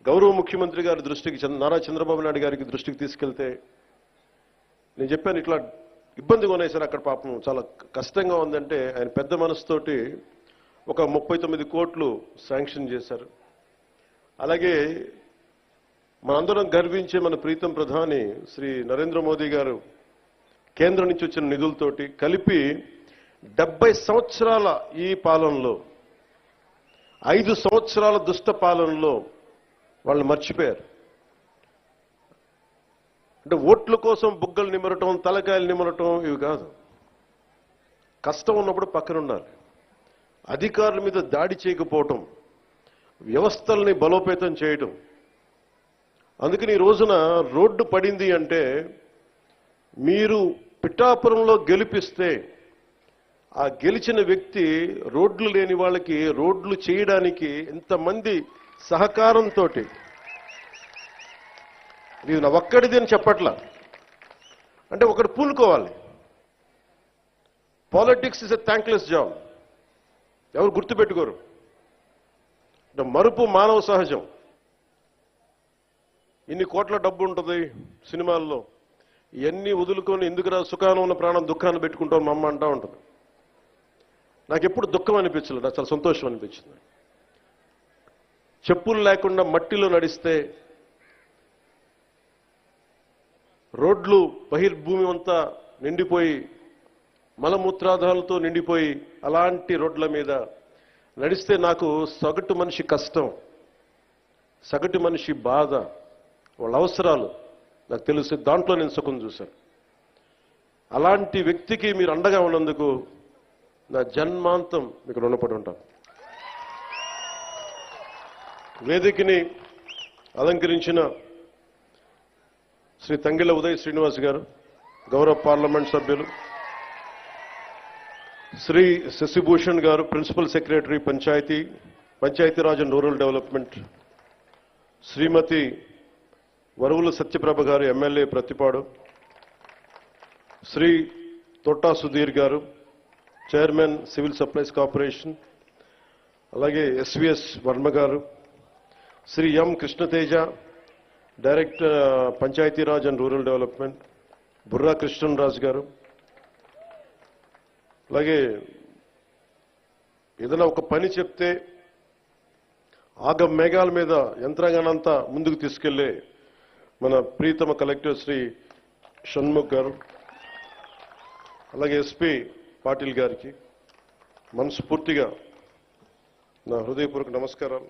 గౌరవ ముఖ్యమంత్రి గారి దృష్టికి నారా చంద్రబాబు నాయుడు గారికి దృష్టికి తీసుకెళ్తే నేను చెప్పాను ఇట్లా ఇబ్బందిగా ఉన్నాయి సార్ అక్కడ పాపం చాలా కష్టంగా ఉందంటే ఆయన పెద్ద మనసుతోటి ఒక 39 కోట్లు శాంక్షన్ చేశారు. అలాగే మనందరం గర్వించే మన ప్రీతం ప్రధాని శ్రీ నరేంద్ర మోదీ గారు కేంద్రం నుంచి వచ్చిన నిధులతోటి కలిపి 70 సంవత్సరాల ఈ పాలనలో 5 సంవత్సరాల దుష్ట పాలనలో వాళ్ళు మర్చిపోయారు. అంటే ఓట్ల కోసం బుగ్గలు నిమరటం తలకాయలు నిమరటం ఇవి కాదు. కష్టం ఉన్నప్పుడు పక్కన ఉండాలి. అధికారుల మీద దాడి చేయకపోవటం, వ్యవస్థల్ని బలోపేతం చేయటం. అందుకని ఈ రోజున రోడ్డు పడింది అంటే మీరు పిఠాపురంలో గెలిపిస్తే ఆ గెలిచిన వ్యక్తి రోడ్లు లేని వాళ్ళకి రోడ్లు చేయడానికి ఎంతమంది సహకారంతో, ఇది నా ఒక్కడిది అని చెప్పట్లా, అంటే ఒకటి పూనుకోవాలి. Politics is a thankless job. ఎవరు గుర్తుపెట్టుకోరు. మరుపు మానవ సహజం. ఇన్ని కోట్ల డబ్బు ఉంటుంది సినిమాల్లో, ఇవన్నీ వదులుకొని ఎందుకురా సుఖానం ఉన్న ప్రాణం దుఃఖాన్ని పెట్టుకుంటాం మా అమ్మ అంటూ ఉంటుంది. నాకు ఎప్పుడు దుఃఖం అనిపించలేదు, నాకు చాలా సంతోషం అనిపించింది. చెప్పులు లేకుండా మట్టిలో నడిస్తే రోడ్లు బహిర్భూమి అంతా నిండిపోయి మలమూత్రాదాలతో నిండిపోయి అలాంటి రోడ్ల మీద నడిస్తే నాకు సగటు మనిషి కష్టం, సగటు మనిషి బాధ, వాళ్ళ అవసరాలు నాకు తెలుసు. దాంట్లో నేను సుఖం చూశాను. అలాంటి వ్యక్తికి మీరు అండగా ఉన్నందుకు నా జన్మాంతం మీకు రుణపడి ఉంటాను. వేదికని అలంకరించిన శ్రీ తంగిళ్ళ ఉదయ్ శ్రీనివాస్ గారు, గౌరవ పార్లమెంట్ సభ్యులు, శ్రీ శశిభూషణ్ గారు, principal secretary Panchayati Raj and rural development, Shrimati Varuvula Satyaprabha గారు, ఎమ్మెల్యే ప్రతిపాడు, శ్రీ తోటా సుధీర్ గారు, చైర్మన్ సివిల్ సప్లైస్ కార్పొరేషన్, అలాగే ఎస్విఎస్ వర్మ గారు, Shri M Krishnateja, director Panchayati Raj and rural development, Burra Krishnaraju గారు, అలాగే ఏదైనా ఒక పని చెప్తే ఆగ మేఘాల మీద యంత్రాంగానంతా ముందుకు తీసుకెళ్లే మన ప్రీతమ కలెక్టర్ శ్రీ షణ్ముఖ్ గారు, అలాగే ఎస్పీ పాటిల్ గారికి మనస్ఫూర్తిగా నా హృదయపూర్వక నమస్కారాలు.